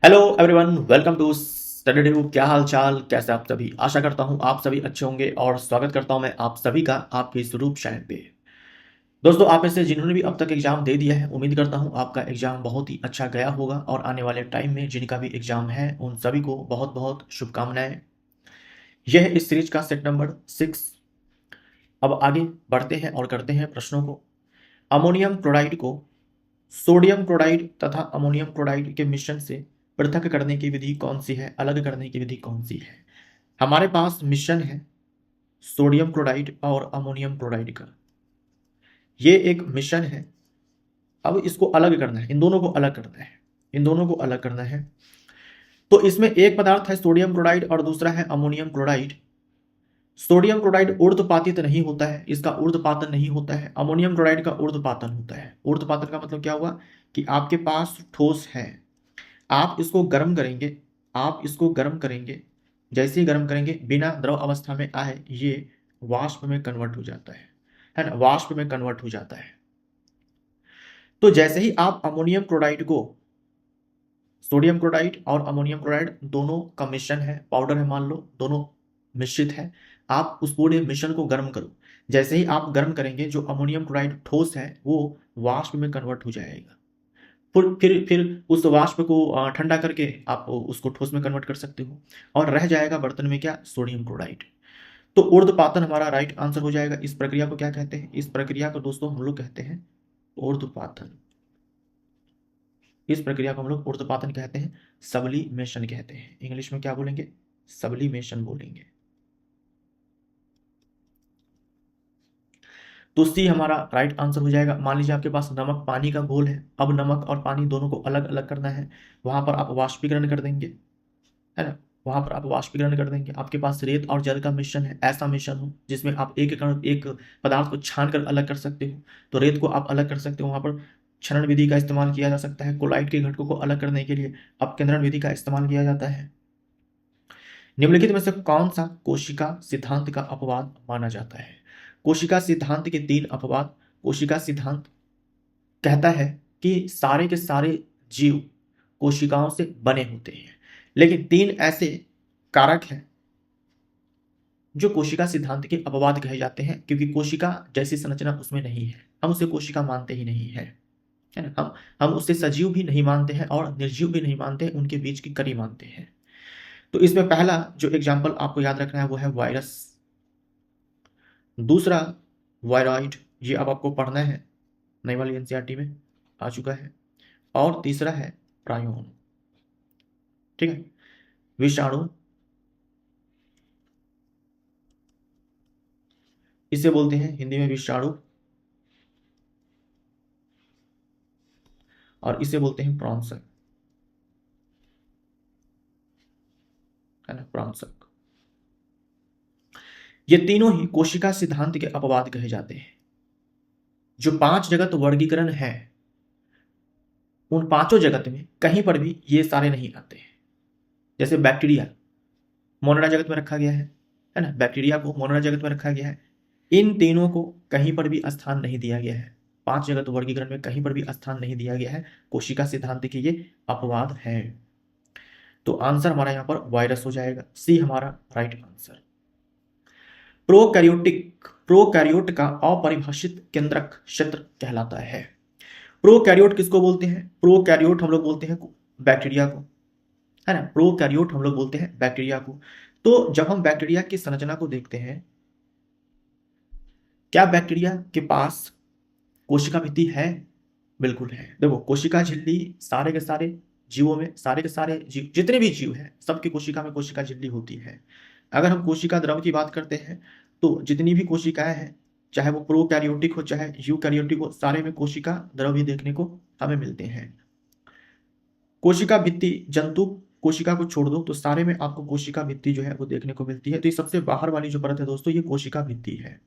Hello everyone, welcome to study tube. क्या हाल चाल, कैसे आप सभी? आशा करता हूं आप सभी अच्छे होंगे और स्वागत करता हूं मैं आप सभी का आपके स्वरूप चैनल पे। दोस्तों, आप में से जिन्होंने भी अब तक एग्जाम दे दिया है, उम्मीद करता हूं आपका एग्जाम बहुत ही अच्छा गया होगा और आने वाले टाइम में जिनका भी एग्जाम है उन सभी को बहुत बहुत शुभकामनाएं। यह है इस सीरीज का सेट नंबर 6। अब आगे बढ़ते हैं और करते हैं प्रश्नों को। अमोनियम क्लोराइड को सोडियम क्लोराइड तथा अमोनियम क्लोराइड के मिश्रण से पृथक करने की विधि कौन सी है? अलग करने की विधि कौन सी है? हमारे पास मिश्रण है सोडियम क्लोराइड और अमोनियम क्लोराइड का। ये एक मिश्रण है। अब इसको अलग करना है, इन दोनों को अलग करना है, इन दोनों को अलग करना है। तो इसमें एक पदार्थ है सोडियम क्लोराइड और दूसरा है अमोनियम क्लोराइड। सोडियम क्लोराइड ऊर्ध्वपातित नहीं होता है, इसका ऊर्ध्वपातन नहीं होता है। अमोनियम क्लोराइड का ऊर्ध्वपातन होता है। ऊर्ध्वपातन का मतलब क्या हुआ कि आपके पास ठोस है, आप इसको गर्म करेंगे, आप इसको गर्म करेंगे, जैसे ही गर्म करेंगे बिना द्रव अवस्था में आए ये वाष्प में कन्वर्ट हो जाता है ना, वाष्प में कन्वर्ट हो जाता है। तो जैसे ही आप अमोनियम क्लोराइड को, सोडियम क्लोराइड और अमोनियम क्लोराइड दोनों का मिश्रण है, पाउडर है, मान लो दोनों मिश्रित है, आप उस पूरे मिश्रण को गर्म करो। जैसे ही आप गर्म करेंगे जो अमोनियम क्लोराइड ठोस है वो वाष्प में कन्वर्ट हो जाएगा। फिर उस वाष्प को ठंडा करके आप उसको ठोस में कन्वर्ट कर सकते हो और रह जाएगा बर्तन में क्या? Sodium chloride. तो ऊर्ध्वपातन हमारा राइट आंसर हो जाएगा। इस प्रक्रिया को क्या कहते हैं? इस प्रक्रिया को दोस्तों हम लोग कहते हैं ऊर्ध्वपातन। इस प्रक्रिया को हम लोग ऊर्ध्वपातन कहते हैं, सब्लिमेशन कहते हैं। इंग्लिश में क्या बोलेंगे? सब्लिमेशन बोलेंगे। तो सी हमारा राइट आंसर हो जाएगा। मान लीजिए आपके पास नमक पानी का घोल है, अब नमक और पानी दोनों को अलग अलग करना है, वहां पर आप वाष्पीकरण कर देंगे, है ना, वहां पर आप वाष्पीकरण कर देंगे। आपके पास रेत और जल का मिश्रण है, ऐसा मिश्रण हो जिसमें आप एक पदार्थ को छान कर अलग कर सकते हो, तो रेत को आप अलग कर सकते हो, वहां पर क्षरण विधि का इस्तेमाल किया जा सकता है। कोलाइट के घटकों को अलग करने के लिए अपकेंद्रण विधि का इस्तेमाल किया जाता है। निम्नलिखित में से कौन सा कोशिका सिद्धांत का अपवाद माना जाता है? कोशिका सिद्धांत के 3 अपवाद। कोशिका सिद्धांत कहता है कि सारे के सारे जीव कोशिकाओं से बने होते हैं, लेकिन 3 ऐसे कारक हैं जो कोशिका सिद्धांत के अपवाद कहे जाते हैं, क्योंकि कोशिका जैसी संरचना उसमें नहीं है, हम उसे कोशिका मानते ही नहीं है ना। हम उसे सजीव भी नहीं मानते हैं और निर्जीव भी नहीं मानते हैं, उनके बीच की कड़ी मानते हैं। तो इसमें पहला जो एग्जाम्पल आपको याद रखना है वो है वायरस, दूसरा वायरॉइड, ये अब आपको पढ़ना है, नई वाली एनसीईआरटी में आ चुका है, और तीसरा है प्रायोन। ठीक है, विषाणु, इसे बोलते हैं हिंदी में विषाणु, और इसे बोलते हैं प्रॉन्सक, है ना, प्रॉन्सक। ये तीनों ही कोशिका सिद्धांत के अपवाद कहे जाते हैं। जो 5 जगत वर्गीकरण है, उन पांचों जगत में कहीं पर भी ये सारे नहीं आते हैं। जैसे बैक्टीरिया मोनोडा जगत में रखा गया है ना, बैक्टीरिया को मोनोडा जगत में रखा गया है। इन तीनों को कहीं पर भी स्थान नहीं दिया गया है, 5 जगत वर्गीकरण में कहीं पर भी स्थान नहीं दिया गया है। कोशिका सिद्धांत के ये अपवाद है। तो आंसर हमारा यहां पर वायरस हो जाएगा, सी हमारा राइट आंसर। प्रोकैरियोट का अपरिभाषित केंद्रक क्षेत्र कहलाता है। प्रोकैरियोट किसको बोलते हैं? प्रोकैरियोट हम लोग बोलते हैं बैक्टीरिया को, है ना, प्रोकैरियोट हम लोग बोलते हैं बैक्टीरिया को। तो जब हम बैक्टीरिया की संरचना को देखते हैं, क्या बैक्टीरिया के पास कोशिका भित्ति है? बिल्कुल है। देखो, कोशिका झिल्ली सारे के सारे जीवों में, सारे के सारे जीव, जितने भी जीव हैं सबकी कोशिका में कोशिका झिल्ली होती है। अगर हम कोशिका द्रव की बात करते हैं तो जितनी भी कोशिकाएं हैं, चाहे वो प्रोकैरियोटिक हो चाहे यूकैरियोटिक हो, सारे में कोशिका द्रव ही देखने को हमें मिलते हैं। कोशिका भित्ति, जंतु कोशिका को छोड़ दो तो सारे में आपको कोशिका भित्ति जो है वो देखने को मिलती है। तो ये सबसे बाहर वाली जो परत है दोस्तों, ये कोशिका भित्ति है।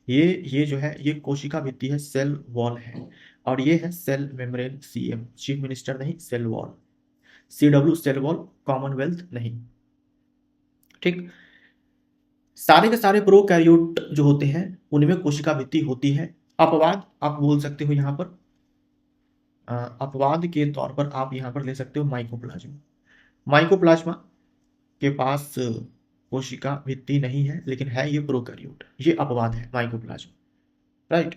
ये जो है ये कोशिका भित्ति है, सेल वॉल है। और ये है cell membrane, CM, chief minister नहीं, cell wall, CW cell wall, Commonwealth नहीं। ठीक, सारे के सारे प्रोकैरियोट जो होते हैं उनमें कोशिका भित्ति होती है। अपवाद आप बोल सकते हो यहाँ पर, अपवाद के तौर पर आप यहाँ पर ले सकते हो माइकोप्लाज्म। माइकोप्लाज्मा के पास कोशिका भित्ति नहीं है, लेकिन है ये प्रोकैरियोट। ये अपवाद है माइकोप्लाज्मा, राइट।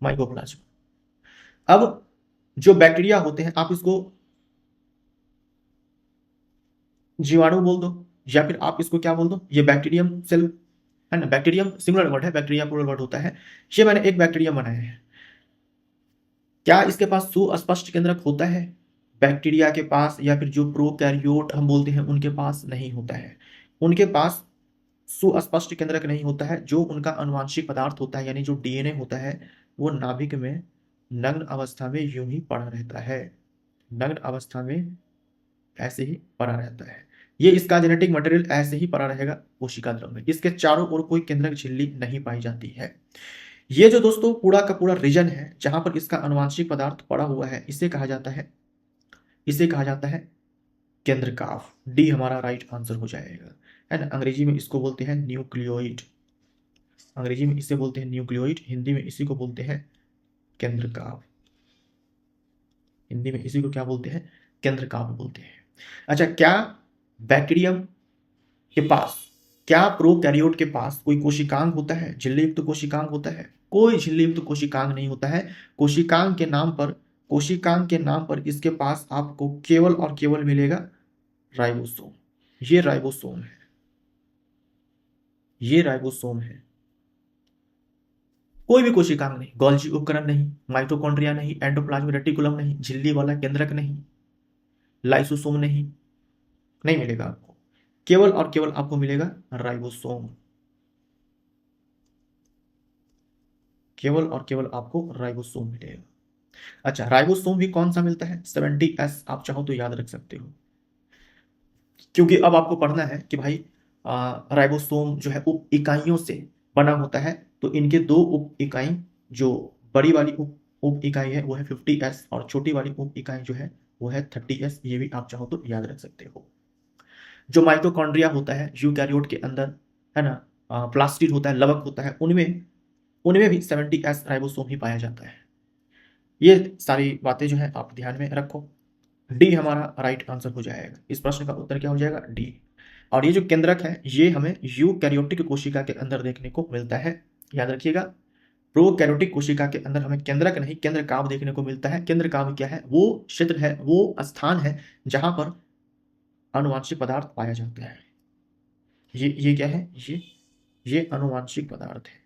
माइकोप्लाज्मा। अब जो बैक्टीरिया होते हैं, आप इसको जीवाणु बोल दो या फिर आप इसको क्या बोल दो, ये बैक्टीरियम सेल है ना। बैक्टीरियम सिंगुलर वर्ड है, बैक्टीरिया प्लूरल वर्ड होता है। ये मैंने एक बैक्टीरियम बनाया है, क्या इसके पास सुस्पष्ट केंद्रक होता है? बैक्टीरिया के पास या फिर जो प्रोकैरियोट हम बोलते हैं उनके पास नहीं होता है। उनके पास सुस्पष्ट केंद्रक नहीं होता है। जो उनका आनुवंशिक पदार्थ होता है, यानी जो डीएनए होता है, वो नाभिक में नग्न अवस्था में यूं ही पड़ा रहता है। नग्न अवस्था में ऐसे ही पड़ा रहता है। ये इसका जेनेटिक मटेरियल ऐसे ही पड़ा रहेगा कोशिका द्रव में। इसके चारों ओर कोई केंद्रक झिल्ली नहीं पाई जाती है। ये जो दोस्तों पूरा का पूरा रीजन है जहां पर इसका आनुवंशिक पदार्थ पड़ा हुआ है, इसे कहा जाता है केंद्रकाव। डी हमारा राइट आंसर हो जाएगा, है ना। अंग्रेजी में इसको बोलते हैं न्यूक्लियोइड। अंग्रेजी में इसे बोलते हैं न्यूक्लियोइड, हिंदी में इसी को बोलते हैं केंद्रकाव। हिंदी में इसी को क्या बोलते हैं? केंद्रकाव बोलते हैं। अच्छा, क्या बैक्टीरियम के पास, क्या प्रोकैरियोट के पास कोई कोशिकांग होता है, झिल्ली युक्त कोशिकांग होता है? कोई झिल्ली युक्त कोशिकांग नहीं होता है। कोशिकांग के नाम पर इसके पास आपको केवल और केवल मिलेगा राइबोसोम। ये राइबोसोम है, ये राइबोसोम है। कोई भी कोशिकांग नहीं, गोल्जी उपकरण नहीं, माइटोकॉन्ड्रिया नहीं, एंडोप्लाज्मिक रेटिकुलम नहीं, झिल्ली वाला केंद्रक नहीं, लाइसोसोम नहीं, नहीं मिलेगा आपको। केवल और केवल आपको मिलेगा राइबोसोम। केवल और केवल आपको राइबोसोम मिलेगा। अच्छा, राइबोसोम भी कौन सा मिलता है? 70S। आप चाहो तो याद रख सकते हो, क्योंकि अब आपको पढ़ना है कि भाई राइबोसोम जो है उप इकाइयों से बना होता है। तो इनके दो उप इकाई, जो बड़ी वाली उप इकाई है वो है 50S, और छोटी वाली उप इकाई जो है वो है 30S। ये भी आप चाहो तो याद रख सकते हो। जो माइटोकॉन्ड्रिया होता है यूकैरियोट के अंदर, है ना, प्लास्टिड होता है, लवक होता है, उनमें उनमें भी 70S राइबोसोम ही पाया जाता है। ये सारी बातें जो है आप ध्यान में रखो। डी हमारा राइट आंसर हो जाएगा। इस प्रश्न का उत्तर क्या हो जाएगा? डी। और ये जो केंद्रक है ये हमें यूकैरियोटिक कोशिका के अंदर देखने को मिलता है, याद रखिएगा। प्रोकैरियोटिक कोशिका के अंदर हमें केंद्रक नहीं केंद्रकाव देखने को मिलता है। केंद्रकाव क्या है? वो क्षेत्र है, वो स्थान है जहां पर आनुवंशिक पदार्थ पाया जाता है। ये क्या है? ये आनुवंशिक पदार्थ है,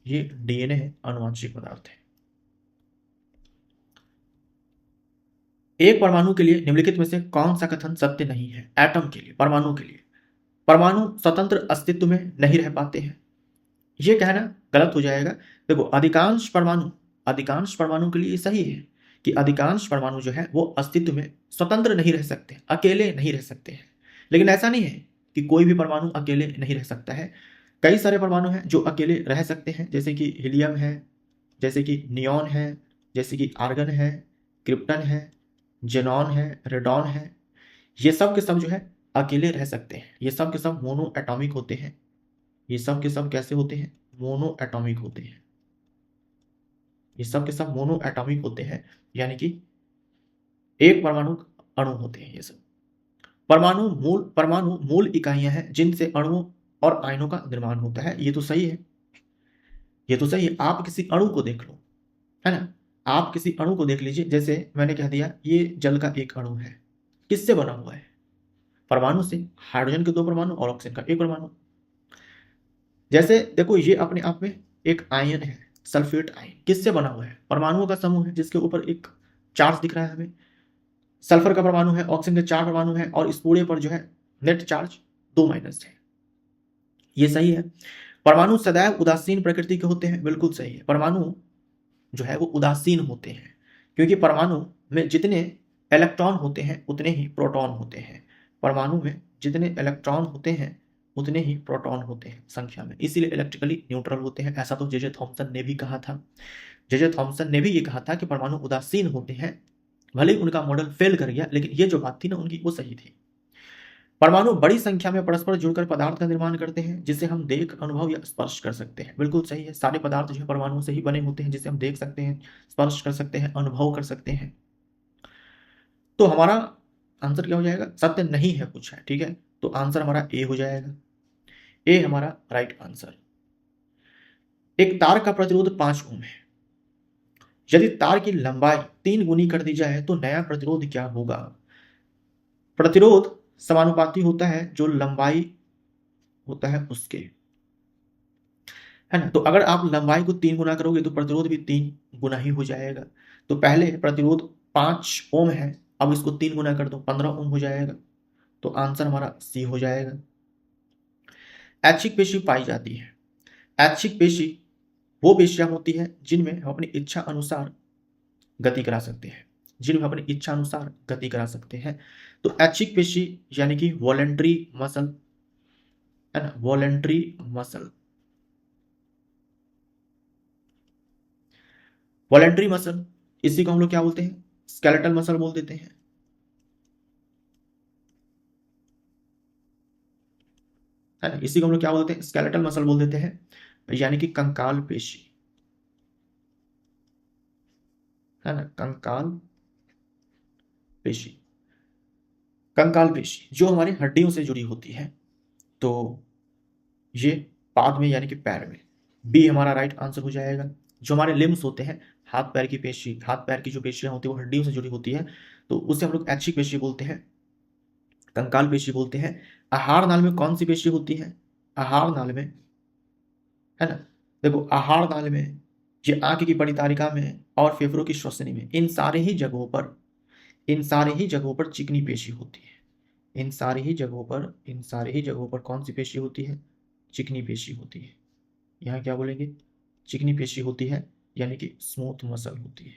ये डीएनए है, आनुवंशिक पदार्थ है। एक परमाणु के लिए निम्नलिखित में से कौन सा कथन सत्य नहीं है? एटम के लिए, परमाणु के लिए, परमाणु स्वतंत्र अस्तित्व में नहीं रह पाते हैं, ये कहना गलत हो जाएगा। देखो, अधिकांश परमाणु के लिए सही है कि अधिकांश परमाणु जो है वो अस्तित्व में स्वतंत्र नहीं रह सकते, अकेले नहीं रह सकते हैं। लेकिन ऐसा नहीं है कि कोई भी परमाणु अकेले नहीं रह सकता है। कई सारे परमाणु हैं जो अकेले रह सकते हैं, जैसे कि हीलियम है, जैसे कि नियॉन है, जैसे कि आर्गन है, क्रिप्टन है, जेनॉन है, रेडॉन है। ये सब के सब जो है अकेले रह सकते हैं। ये सब के सब मोनो एटॉमिक होते हैं। ये सब के सब कैसे होते हैं? मोनो एटॉमिक होते हैं। ये सब के सब मोनो एटॉमिक होते हैं, यानी कि एक परमाणु अणु होते हैं ये सब। परमाणु मूल इकाइयां हैं जिनसे अणुओं और आयनों का निर्माण होता है। ये तो सही है, ये तो सही है। आप किसी अणु को देख लो, है ना, आप किसी अणु को देख लीजिए। जैसे मैंने कह दिया ये जल का एक अणु है, किससे बना हुआ है? परमाणु से। हाइड्रोजन के 2 परमाणु और ऑक्सीजन का 1 परमाणु। जैसे देखो, ये अपने आप में एक आयन है, सल्फेट आयन। किससे बना हुआ है? परमाणुओं का समूह है जिसके ऊपर एक चार्ज दिख रहा है हमें। सल्फर का परमाणु है, ऑक्सीजन के 4 परमाणु है, और इस पूरे पर जो है नेट चार्ज 2 माइनस है। ये सही है। परमाणु सदैव उदासीन प्रकृति के होते हैं, बिल्कुल सही है। परमाणु जो है वो उदासीन होते हैं, क्योंकि परमाणु में जितने इलेक्ट्रॉन होते हैं उतने ही प्रोटॉन होते हैं। परमाणु में जितने इलेक्ट्रॉन होते हैं उतने ही प्रोटॉन होते हैं संख्या में, इसीलिए इलेक्ट्रिकली न्यूट्रल होते हैं। ऐसा तो जे थॉमसन ने भी कहा था। जे थॉमसन ने भी ये कहा था कि परमाणु उदासीन होते हैं। भले ही उनका मॉडल फेल कर गया, लेकिन ये जो बात थी ना उनकी, वो सही थी। परमाणु बड़ी संख्या में परस्पर जुड़कर पदार्थ का निर्माण करते हैं जिसे हम देख, अनुभव या स्पर्श कर सकते हैं। बिल्कुल सही है, सारे पदार्थ जो है परमाणुओं से ही बने होते हैं जिसे हम देख सकते हैं, स्पर्श कर सकते हैं, अनुभव कर सकते हैं। तो हमारा आंसर क्या हो जाएगा? सत्य नहीं है कुछ है, ठीक है, तो आंसर हमारा ए हो जाएगा। ए हमारा राइट आंसर। एक तार का प्रतिरोध 5 ओम है। यदि तार की लंबाई 3 गुनी कर दी जाए तो नया प्रतिरोध क्या होगा? प्रतिरोध समानुपाती होता है जो लंबाई होता है उसके, है ना। तो अगर आप लंबाई को 3 गुना करोगे तो प्रतिरोध भी 3 गुना ही हो जाएगा। तो पहले प्रतिरोध 5 ओम है, अब इसको 3 गुना कर दो, 15 ओम हो जाएगा। तो आंसर हमारा सी हो जाएगा। ऐच्छिक पेशी पाई जाती है। ऐच्छिक पेशी वो पेशियां होती है जिनमें हम अपनी इच्छा अनुसार गति करा सकते हैं, जिनमें अपनी इच्छा अनुसार गति करा सकते हैं। तो ऐच्छिक पेशी यानी कि वॉलेंट्री मसल, है ना, वॉलेंट्री मसल। वॉलेंट्री मसल इसी को हम लोग क्या बोलते हैं? स्केलेटल मसल बोल देते हैं, है ना। इसी को हम लोग क्या बोलते हैं? स्केलेटल मसल बोल देते हैं, यानी कि कंकाल पेशी, है ना, कंकाल पेशी। कंकाल पेशी जो हमारी हड्डियों से जुड़ी होती है, तो ये पाद में यानी कि पैर में। बी हमारा राइट आंसर हो जाएगा। जो हमारे लिम्स होते हैं, हाथ पैर की पेशी, हाथ पैर की जो पेशियां होती है वो हड्डियों से जुड़ी होती है, तो उसे हम लोग ऐच्छिक पेशी बोलते हैं, कंकाल पेशी बोलते हैं। आहार नाल में कौन सी पेशी होती है? आहार नाल में, है ना, देखो आहार नाल में, ये आंख की परितारिका में और फेफड़ों की श्वसनी में, इन सारे ही जगहों पर, इन सारे ही जगहों पर चिकनी पेशी होती है। इन सारी ही जगहों पर, इन सारी ही जगहों पर कौन सी पेशी होती है? चिकनी पेशी होती है। यहाँ क्या बोलेंगे? चिकनी पेशी होती है, यानी कि स्मूथ मसल होती है,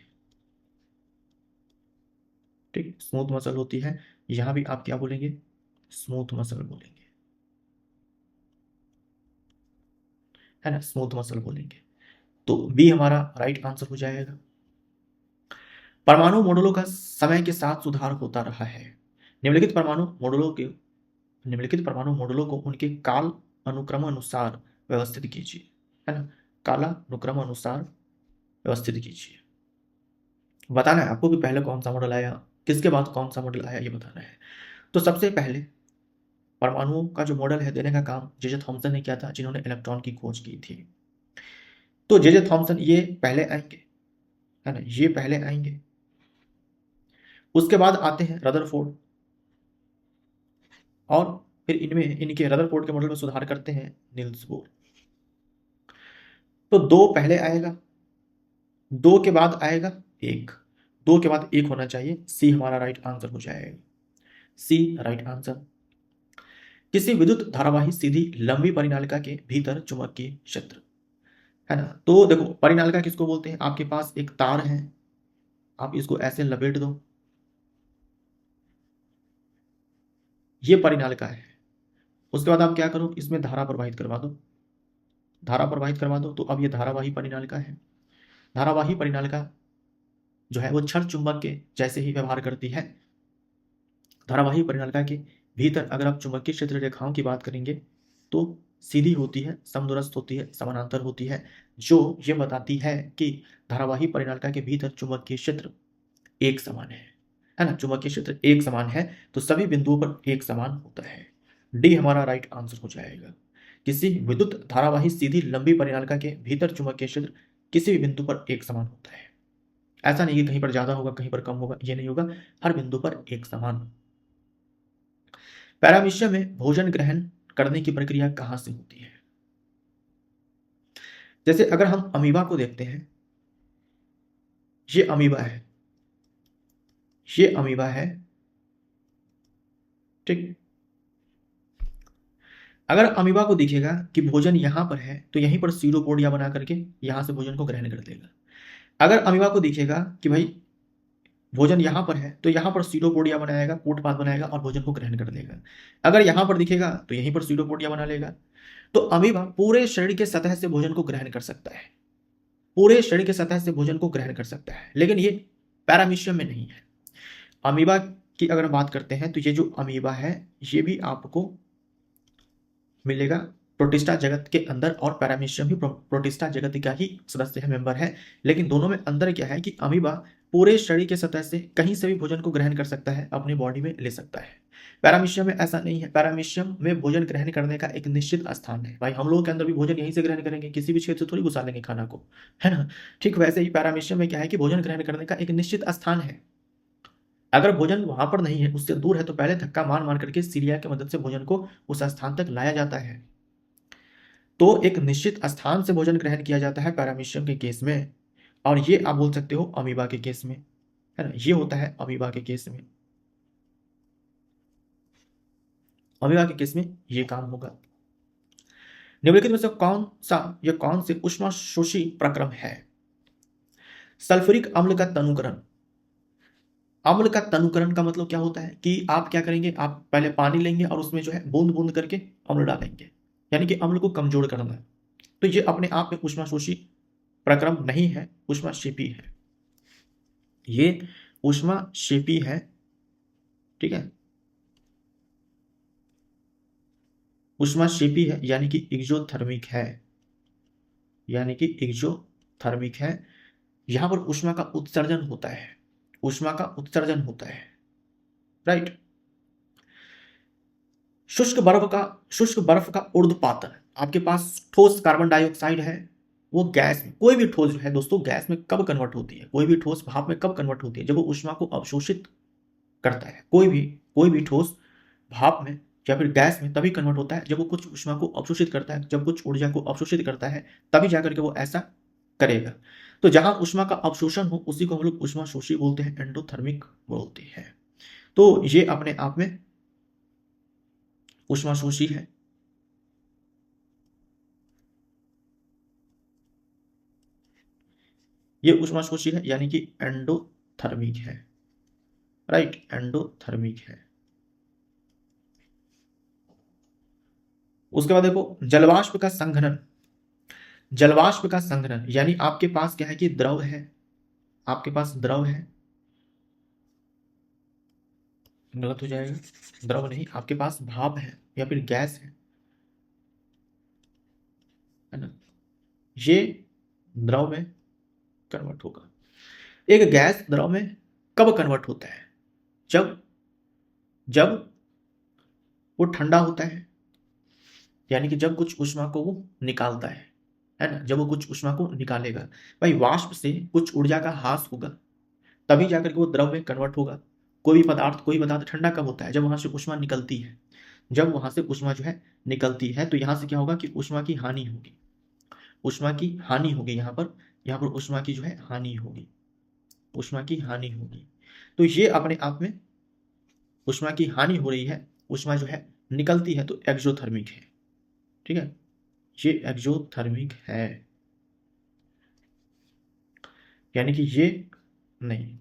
ठीक, स्मूथ मसल होती है। यहां भी आप क्या बोलेंगे? स्मूथ मसल बोलेंगे, है ना, स्मूथ मसल बोलेंगे। तो बी हमारा राइट आंसर हो जाएगा। परमाणु मॉडलों का समय के साथ सुधार होता रहा है। निम्नलिखित परमाणु मॉडलों के, निम्नलिखित परमाणु मॉडलों को उनके काल अनुक्रम अनुसार व्यवस्थित कीजिए, है ना, कालानुक्रम अनुसार व्यवस्थित कीजिए। बताना है आपको कि पहले कौन सा मॉडल आया, किसके बाद कौन सा मॉडल आया, ये बताना है। तो सबसे पहले परमाणुओं का जो मॉडल है देने का काम जे थॉमसन ने किया था, जिन्होंने इलेक्ट्रॉन की खोज की थी। तो जे थॉमसन ये पहले आएंगे, है ना, ये पहले आएंगे। उसके बाद आते हैं रदरफोर्ड, और फिर इनमें इनके रदरफोर्ड के मॉडल में सुधार करते हैं नील्स बोर। तो 2 पहले आएगा, 2 के बाद आएगा 1, 2 के बाद 1 होना चाहिए। सी हमारा राइट आंसर हो जाएगा, सी राइट आंसर। किसी विद्युत धारावाही सीधी लंबी परिनालिका के भीतर चुंबकीय क्षेत्र, है ना। तो देखो परिनालिका किसको बोलते हैं? आपके पास एक तार है, आप इसको ऐसे लपेट दो, ये परिनालिका है। उसके बाद आप क्या करो? इसमें धारा प्रवाहित करवा दो, धारा प्रवाहित करवा दो, तो अब ये धारावाही परिनालिका है। धारावाही परिनालिका जो है वो क्षण चुंबक के जैसे ही व्यवहार करती है। धारावाही परिनालिका के भीतर अगर आप चुंबकीय क्षेत्र रेखाओं की बात करेंगे तो सीधी होती है, समदूरस्थ होती है, समानांतर होती है, जो ये बताती है कि धारावाही परिनालिका के भीतर चुंबकीय क्षेत्र एक समान है ना, चुंबकीय क्षेत्र एक समान है, तो सभी बिंदुओं पर एक समान होता है। डी हमारा राइट आंसर हो जाएगा। किसी विद्युत धारावाही सीधी लंबी परिनालिका के भीतर चुंबकीय क्षेत्र किसी भी बिंदु पर एक समान होता है। ऐसा नहीं कि कहीं पर ज्यादा होगा कहीं पर कम होगा, ये नहीं होगा, हर बिंदु पर एक समान। पैरामीशिया में भोजन ग्रहण करने की प्रक्रिया कहां से होती है? जैसे अगर हम अमीबा को देखते हैं, ये अमीबा है, ये अमीबा है, ठीक। अगर अमीबा को दिखेगा कि भोजन यहां पर है तो यहीं पर सीरोपोडिया बना करके यहां से भोजन को ग्रहण कर लेगा। अगर अमीबा को दिखेगा कि भाई भोजन यहां पर है तो यहां पर सीरोपोडिया बनाएगा, कूटपाद बनाएगा और भोजन को ग्रहण कर लेगा। अगर यहां पर दिखेगा तो यहीं पर सीरोपोडिया बना लेगा। तो अमीबा पूरे शरीर के सतह से भोजन को ग्रहण कर सकता है, पूरे शरीर के सतह से भोजन को ग्रहण कर सकता है, लेकिन ये पैरामीशियम में नहीं है। अमीबा की अगर बात करते हैं तो ये जो अमीबा है ये भी आपको मिलेगा प्रोटिस्टा जगत के अंदर, और पैरामीशियम भी प्रोटिस्टा जगत का ही सदस्य है, मेंबर है। लेकिन दोनों में अंतर क्या है कि अमीबा पूरे शरीर के सतह से कहीं से भी भोजन को ग्रहण कर सकता है, अपनी बॉडी में ले सकता है। पैरामीशियम में ऐसा नहीं है। पैरामीशियम में भोजन ग्रहण करने का एक निश्चित स्थान है। भाई हम लोगों के अंदर भी भोजन यहीं से ग्रहण करेंगे, किसी भी क्षेत्र से थोड़ी घुसा लेंगे खाना को, है ना। ठीक वैसे ही पैरामीशियम में क्या है कि भोजन ग्रहण करने का एक निश्चित स्थान है। अगर भोजन वहां पर नहीं है, उससे दूर है, तो पहले धक्का मार मार करके सीरिया की मदद से भोजन को उस स्थान तक लाया जाता है। तो एक निश्चित स्थान से भोजन ग्रहण किया जाता है पैरामीशियम के केस में, और ये आप बोल सकते हो अमीबा के केस में, है ना। ये होता है अमीबा के केस में। अमीबा के केस में ये काम होगा। निम्नलिखित में से कौन सा या कौन से ऊष्माशोषी प्रक्रम है? सल्फ्यूरिक अम्ल का तनुकरण। अम्ल का तनुकरण का मतलब क्या होता है कि आप क्या करेंगे, आप पहले पानी लेंगे और उसमें जो है बूंद बूंद करके अम्ल डालेंगे, यानी कि अम्ल को कमजोर करना है। तो ये अपने आप में ऊष्माशोषी प्रक्रम नहीं है, ऊष्माक्षेपी है। ये ऊष्माक्षेपी है, ठीक है, ऊष्माक्षेपी है, यानी कि एक्सोथर्मिक है, यानी कि एक्सोथर्मिक है। यहां पर ऊष्मा का उत्सर्जन होता है, ऊष्मा का उत्सर्जन होता है, राइट। शुष्क बर्फ का ऊर्ध्वपातन। आपके पास ठोस कार्बन डाइऑक्साइड है, वो गैस में, कोई भी ठोस जो है दोस्तों गैस में कब कन्वर्ट होती है, कोई भी ठोस भाप में कब कन्वर्ट होती है? जब वो ऊष्मा को अवशोषित करता है। कोई भी ठोस भाप में या फिर गैस में तभी कन्वर्ट होता है जब वो कुछ ऊष्मा को अवशोषित करता है, जब कुछ ऊर्जा को अवशोषित करता है, तभी जाकर के वो ऐसा करेगा। तो जहां ऊष्मा का अवशोषण हो उसी को हम लोग ऊष्माशोषी बोलते हैं, एंडोथर्मिक बोलते हैं। तो ये अपने आप में ऊष्माशोषी है। ये ऊष्माशोषी है, यानी कि एंडोथर्मिक है, राइट, एंडोथर्मिक है। उसके बाद देखो जलवाष्प का संघनन। जलवाष्प का संघनन यानी आपके पास क्या है कि द्रव है, आपके पास द्रव है, गलत हो जाएगा, द्रव नहीं, आपके पास भाप है या फिर गैस है ना। ये द्रव में कन्वर्ट होगा। एक गैस द्रव में कब कन्वर्ट होता है? जब जब वो ठंडा होता है, यानी कि जब कुछ ऊष्मा को वो निकालता है ना, जब वो कुछ ऊष्मा को निकालेगा। भाई वाष्प से कुछ ऊर्जा का ह्रास होगा, तभी जाकर के वो द्रव में कन्वर्ट होगा। कोई पदार्थ ठंडा कब होता है? जब वहां से ऊष्मा निकलती है, जब वहां से ऊष्मा जो है निकलती है, तो यहां से क्या होगा कि ऊष्मा की हानि होगी, ऊष्मा की हानि होगी। यहाँ पर ऊष्मा की जो है हानि होगी, ऊष्मा की हानि होगी। तो ये अपने आप में ऊष्मा की हानि हो रही है, ऊष्मा जो है निकलती है, तो एक्सोथर्मिक है, ठीक है, ये एक्सोथर्मिक है। यानी कि ये नहीं,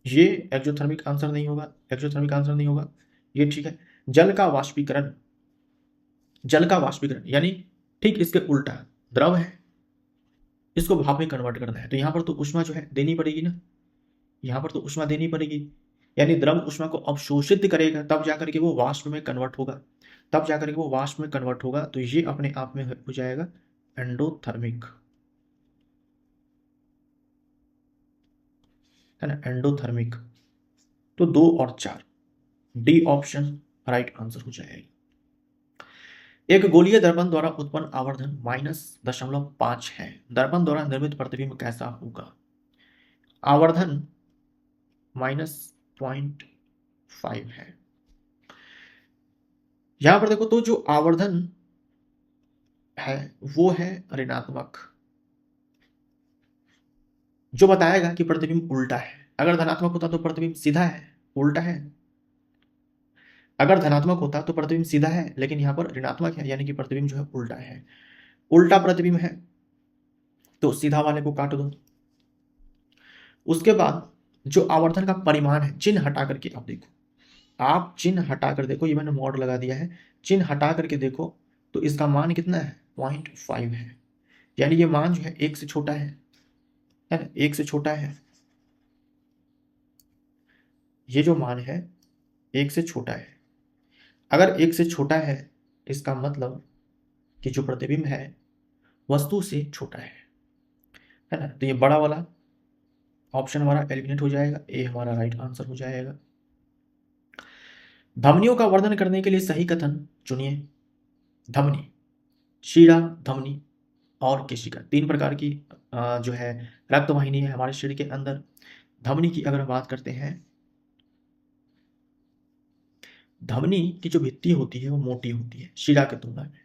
ये एक्सोथर्मिक आंसर नहीं होगा, एक्सोथर्मिक आंसर नहीं होगा, ये ठीक है। जल का वाष्पीकरण, जल का वाष्पीकरण यानी ठीक इसके उल्टा, द्रव है, इसको भाप में कन्वर्ट करना है, तो यहां पर तो ऊष्मा जो है देनी पड़ेगी ना, यहां पर तो ऊष्मा देनी पड़ेगी, यानी द्रव ऊष्मा को अवशोषित करेगा, तब जाकर के वो वाष्प में कन्वर्ट होगा, तब जाकर के वो वाष्प में कन्वर्ट होगा। तो ये अपने आप में हो जाएगा एंडोथर्मिक, है ना, एंडोथर्मिक। तो 2 और 4, डी ऑप्शन राइट आंसर हो जाएगा। एक गोलीय दर्पण द्वारा उत्पन्न आवर्धन -0.5 है। दर्पण द्वारा निर्मित प्रतिबिंब कैसा होगा? आवर्धन -0.5 है। यहां पर देखो तो जो आवर्धन है वो है ऋणात्मक, जो बताएगा कि प्रतिबिंब उल्टा है। अगर धनात्मक होता तो प्रतिबिंब सीधा है, उल्टा है। अगर धनात्मक होता तो प्रतिबिंब सीधा है, लेकिन यहां पर ऋणात्मक है, यानी कि प्रतिबिंब जो है उल्टा है। उल्टा प्रतिबिंब है तो सीधा वाले को काट दो। उसके बाद जो आवर्धन का परिमाण है, चिन्ह हटा करके आप देखो, आप चिन्ह हटा कर देखो, ये मैंने मॉड लगा दिया है, चिन्ह हटा करके देखो तो इसका मान कितना है? 0.5 है, यानी ये मान जो है 1 से छोटा है ना, 1 से छोटा है। ये जो मान है 1 से छोटा है। अगर 1 से छोटा है इसका मतलब कि जो प्रतिबिंब है वस्तु से छोटा है ना। तो ये बड़ा वाला ऑप्शन हमारा एलिमिनेट हो जाएगा, ए हमारा राइट आंसर हो जाएगा। धमनियों का वर्णन करने के लिए सही कथन चुनिए। धमनी, शिरा, धमनी और केशिका, 3 प्रकार की जो है रक्त वाहिनी है हमारे शरीर के अंदर। धमनी की अगर बात करते हैं, धमनी की जो भित्ति होती है वो मोटी होती है शिरा की तुलना में।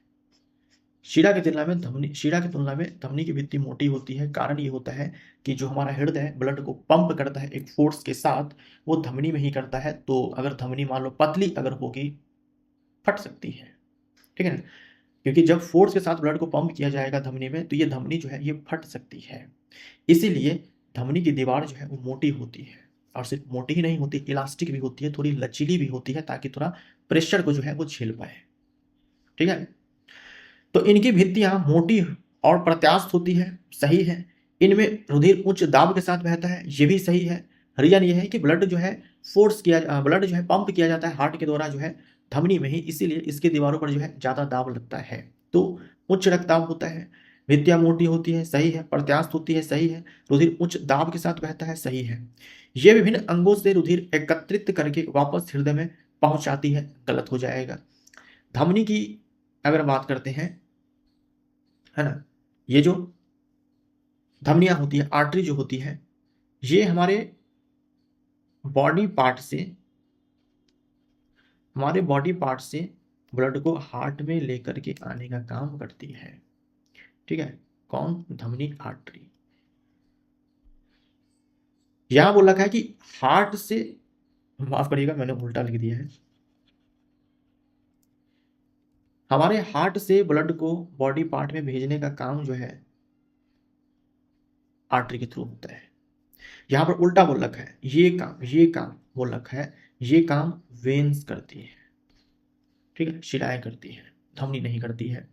शिरा की तुलना में धमनी की भित्ति मोटी होती है। कारण ये होता है कि जो हमारा हृदय ब्लड को पंप करता है एक फोर्स के साथ, वो धमनी में ही करता है। तो अगर धमनी मान लो पतली अगर होगी, फट सकती है, ठीक है ना। क्योंकि जब फोर्स के साथ ब्लड को पंप किया जाएगा धमनी में, तो ये धमनी जो है ये फट सकती है। इसीलिए धमनी की दीवार जो है वो मोटी होती है, और सिर्फ मोटी ही नहीं होती, इलास्टिक भी होती है, थोड़ी लचीली भी होती है, ताकि थोड़ा प्रेशर को जो है वो झेल पाए, ठीक है। तो इनकी भित्तियां मोटी और प्रत्यास्थ होती है, सही है। इनमें रुधिर उच्च दाब के साथ बहता है, ये भी सही है। रीजन ये है कि ब्लड जो है ब्लड जो है पंप किया जाता है हार्ट के द्वारा जो है धमनी में ही, इसीलिए इसकी दीवारों पर जो है ज्यादा दाब लगता है, तो उच्च रक्तदाब होता है। भित्तियां मोटी होती है, सही है। प्रत्यास्थ होती है, सही है। रुधिर उच्च दाब के साथ बहता है, सही है। ये विभिन्न अंगों से रुधिर एकत्रित करके वापस हृदय में पहुंचाती है, गलत हो जाएगा। धमनी की अगर बात करते हैं, है ना, ये जो धमनियां होती है, आर्टरी जो होती है, ये हमारे बॉडी पार्ट से ब्लड को हार्ट में लेकर के आने का काम करती है, ठीक है। कौन? धमनी, आर्टरी। यहां बोल रखा है कि हार्ट से, माफ करिएगा मैंने उल्टा लिख दिया है, हमारे हार्ट से ब्लड को बॉडी पार्ट में भेजने का काम जो है आर्टरी के थ्रू होता है। यहां पर उल्टा बोल रखा है, ये काम बोल रखा है, ये काम वेन्स करती है, ठीक है, शिराएं करती है, धमनी नहीं करती है।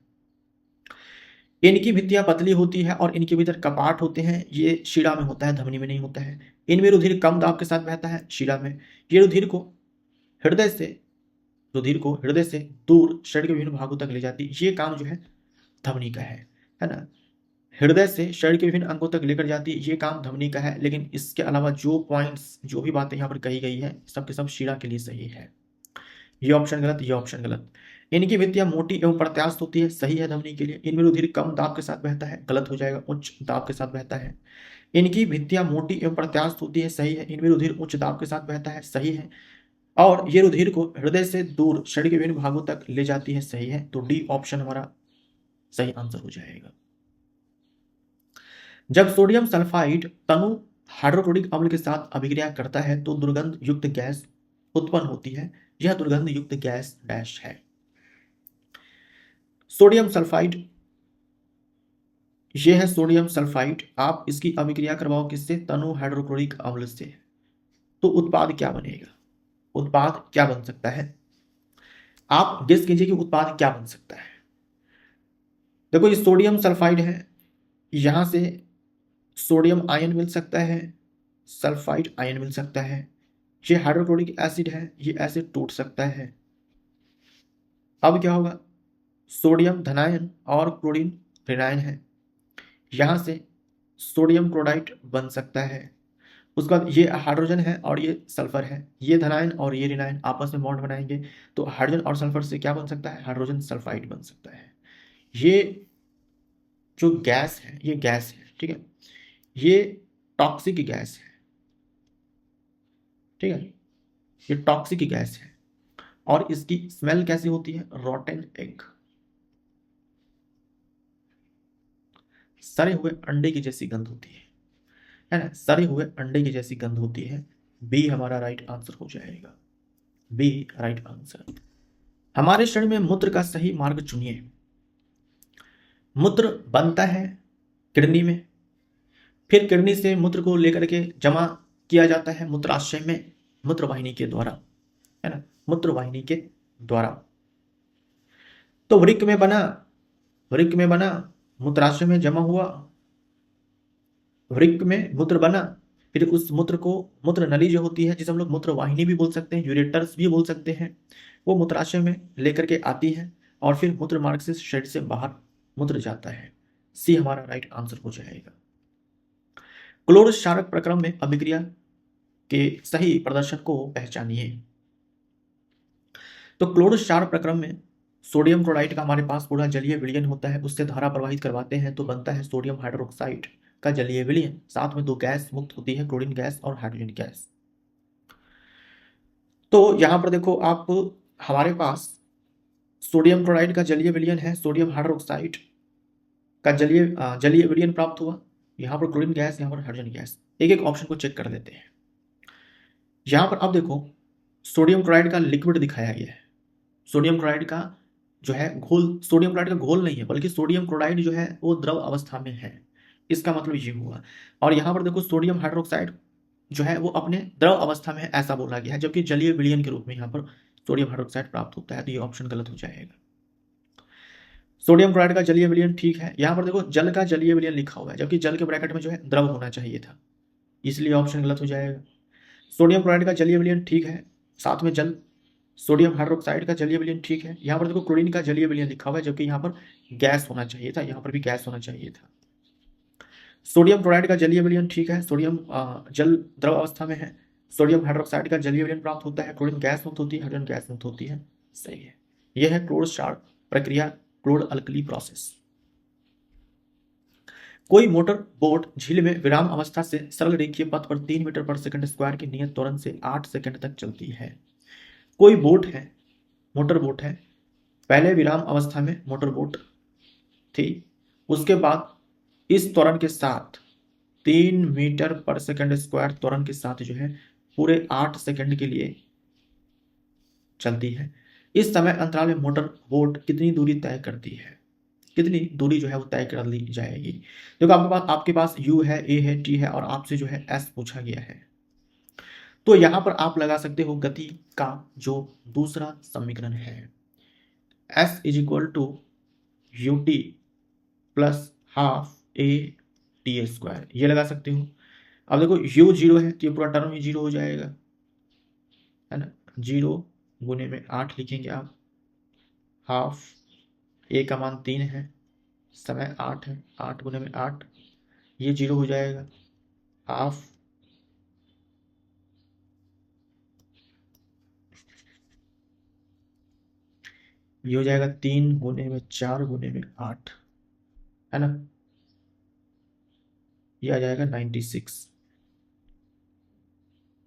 इनकी भित्तियां पतली होती है और इनके भीतर कपाट होते हैं, ये शिरा में होता है, धमनी में नहीं होता है। इनमें रुधिर कम दाब के साथ बहता है, शिरा में। ये रुधिर को हृदय से दूर शरीर के विभिन्न भागों तक ले जाती है, ये काम जो है धमनी का है ना। हृदय से शरीर के विभिन्न अंगों तक लेकर जाती है, ये काम धमनी का है। लेकिन इसके अलावा जो पॉइंट्स, जो भी बातें यहाँ पर कही गई है, सब के सब शिरा के लिए सही है। ये ऑप्शन गलत, ये ऑप्शन गलत। इनकी भित्तियां मोटी एवं प्रत्यास्थ होती है, सही है धमनी के लिए। इनमें रुधिर कम दाब के साथ बहता है, गलत हो जाएगा, उच्च दाब के साथ बहता है। इनकी भित्तियां मोटी एवं प्रत्यास्थ होती है, सही है। इनमें रुधिर उच्च दाब के साथ बहता है, सही है। और ये रुधिर को हृदय से दूर शरीर के विभिन्न भागों तक ले जाती है, सही है। तो डी ऑप्शन हमारा सही आंसर हो जाएगा। जब सोडियम सल्फाइड तनु हाइड्रोक्लोरिक अम्ल के साथ अभिक्रिया करता है तो दुर्गंध युक्त गैस उत्पन्न होती है। यह दुर्गंध युक्त गैस डैश है। सोडियम सल्फाइड, यह है सोडियम सल्फाइड। आप इसकी अभिक्रिया करवाओ किससे? तनु हाइड्रोक्लोरिक अम्ल से। तो उत्पाद क्या बनेगा? उत्पाद क्या बन सकता है? आप गेस कीजिए कि उत्पाद क्या बन सकता है। देखो ये सोडियम सल्फाइड है, यहां से सोडियम आयन मिल सकता है, सल्फाइड आयन मिल सकता है। ये हाइड्रोक्लोरिक एसिड है, ये एसिड टूट सकता है। अब क्या होगा? सोडियम धनायन और क्लोरीन ऋणायन है, यहां से सोडियम क्लोराइड बन सकता है। उसके बाद ये हाइड्रोजन है और ये सल्फर है, ये धनायन और ये ऋणायन आपस में बॉन्ड बनाएंगे, तो हाइड्रोजन और सल्फर से क्या बन सकता है? हाइड्रोजन सल्फाइड बन सकता है। ये जो गैस है, ये गैस है, ठीक है, ये टॉक्सिक गैस है, ठीक है, ये टॉक्सिक गैस है। और इसकी स्मेल कैसी होती है? रॉटेन एग, सड़े हुए अंडे की जैसी गंध होती है ना, सड़े हुए अंडे की जैसी गंध होती है। बी हमारा राइट आंसर हो जाएगा, बी राइट आंसर। हमारे शरीर में मूत्र का सही मार्ग चुनिए। मूत्र बनता है किडनी में, फिर किडनी से मूत्र को लेकर के जमा किया जाता है मूत्राशय में, मूत्रवाहिनी के द्वारा, है ना, मूत्रवाहिनी के द्वारा। तो वृक्क में बना, मूत्राशय में जमा हुआ, वृक्क में मूत्र बना, फिर उस मूत्र को, मूत्र नली जो होती है, जिसे हम लोग मूत्र वाहिनी भी बोल सकते हैं, यूरेटर्स भी बोल सकते हैं, वो मूत्राशय में लेकर के आती है और फिर मूत्र मार्ग से शरीर से बाहर मूत्र जाता है। सी हमारा राइट आंसर हो जाएगा। क्लोर क्षारक प्रक्रम में अभिक्रिया के सही प्रदर्शन को पहचानिए। तो क्लोर क्षार प्रक्रम में सोडियम क्लोराइड का हमारे पास पूरा जलीय विलयन होता है, उससे धारा प्रवाहित करवाते हैं तो बनता है सोडियम हाइड्रोक्साइड का जलीय विलयन। साथ में दो गैस मुक्त होती है, क्लोरीन गैस और हाइड्रोजन गैस। तो यहां पर देखो आप, हमारे पास सोडियम क्लोराइड का जलीय विलयन है, सोडियम हाइड्रोक्साइड का जलीय विलयन प्राप्त हुआ। यहां पर क्लोरीन गैस, यहां पर हाइड्रोजन गैस। एक एक ऑप्शन को चेक कर लेते हैं। यहां पर अब देखो सोडियम क्लोराइड का लिक्विड दिखाया गया है। सोडियम क्लोराइड का जो है घोल, सोडियम क्लोराइड का घोल नहीं है, बल्कि सोडियम क्लोराइड जो है वो द्रव अवस्था में है। इसका मतलब ये हुआ। और यहां पर देखो सोडियम हाइड्रोक्साइड जो है वो अपने द्रव अवस्था में है, ऐसा बोला गया है, जबकि जलीय विलयन के रूप में यहां पर सोडियम हाइड्रोक्साइड प्राप्त होता है। तो ये ऑप्शन गलत हो जाएगा। सोडियम क्लोराइड का जलीय विलयन ठीक है। यहां पर देखो जल का जलीय विलयन लिखा हुआ है, जबकि जल के ब्रैकेट में जो है द्रव होना चाहिए था, इसलिए ऑप्शन गलत हो जाएगा। सोडियम क्लोराइड का जलीय विलयन ठीक है, साथ में जल। सोडियम हाइड्रोक्साइड का जलीय विलयन ठीक है। यहाँ पर देखो क्लोरीन का जलीय विलयन लिखा हुआ है, जबकि यहाँ पर गैस होना चाहिए था, यहाँ पर भी गैस होना चाहिए था। सोडियम क्लोराइड का जलीय विलयन ठीक है, सोडियम जल द्रव अवस्था में है। सोडियम हाइड्रोक्साइड का जलीय विलयन प्राप्त होता है, क्लोरीन गैस मुक्त होती है, हाइड्रोजन गैस मुक्त होती है। सही है। यह है क्लोर क्षार प्रक्रिया, क्लोर अल्कली प्रोसेस। कोई मोटर बोट झील में विराम अवस्था से सरल रेखीय पथ पर 3 मीटर पर सेकंड स्क्वायर की नियत त्वरण से 8 सेकंड तक चलती है। कोई बोट है, मोटर बोट है, पहले विराम अवस्था में मोटर बोट थी, उसके बाद इस त्वरण के साथ 3 मीटर पर सेकंड स्क्वायर त्वरण के साथ जो है पूरे 8 सेकंड के लिए चलती है। इस समय अंतराल में मोटर बोट कितनी दूरी तय करती है, कितनी दूरी जो है वो तय कर ली जाएगी। देखो आपके पास यू है, ए है, टी है और आपसे जो है एस पूछा गया है। तो यहां पर आप लगा सकते हो गति का जो दूसरा समीकरण है, S is equal to u t plus half a t square, ये लगा सकते हो। अब देखो u 0 है तो ये पूरा टर्म ही 0 हो जाएगा, है ना। 0 गुने में 8 लिखेंगे आप, हाफ ए का मान 3 है, समय 8 है, 8 गुने में 8, ये 0 हो जाएगा। हाफ ये हो जाएगा 3 गुने में 4 गुने में 8, है ना। ये आ जाएगा 96,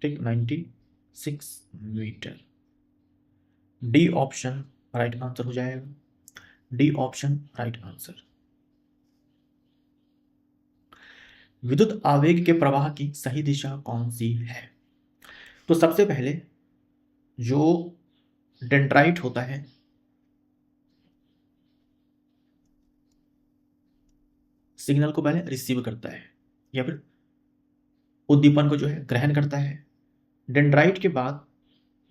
ठीक, 96 metre. D option right answer हो जाएगा, डी ऑप्शन राइट आंसर। विद्युत आवेग के प्रवाह की सही दिशा कौन सी है? तो सबसे पहले जो डेंड्राइट होता है, सिग्नल को पहले रिसीव करता है या फिर उद्दीपन को जो है ग्रहण करता है। डेंड्राइट के बाद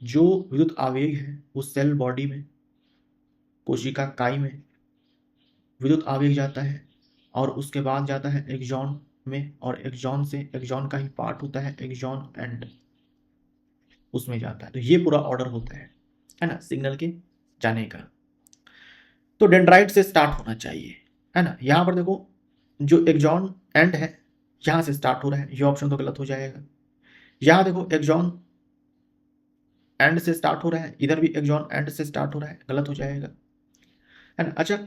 जो विद्युत आवेग है वो सेल बॉडी में, कोशिका काई में विद्युत आवेग जाता है और उसके बाद जाता है एक्सॉन में, और एक्सॉन से, एक्सॉन का ही पार्ट होता है एक्सॉन एंड, उसमें जाता है। तो ये पूरा ऑर्डर होता है ना, सिग्नल के जाने का। तो डेंड्राइट से स्टार्ट होना चाहिए, है ना। यहां पर देखो जो एक्सॉन एंड है यहां से स्टार्ट हो रहा है, ये ऑप्शन तो गलत हो जाएगा। यहां देखो एक्सॉन एंड से स्टार्ट हो रहा है, इधर भी एक्सॉन एंड से स्टार्ट हो रहा है, गलत हो जाएगा, है ना। अच्छा,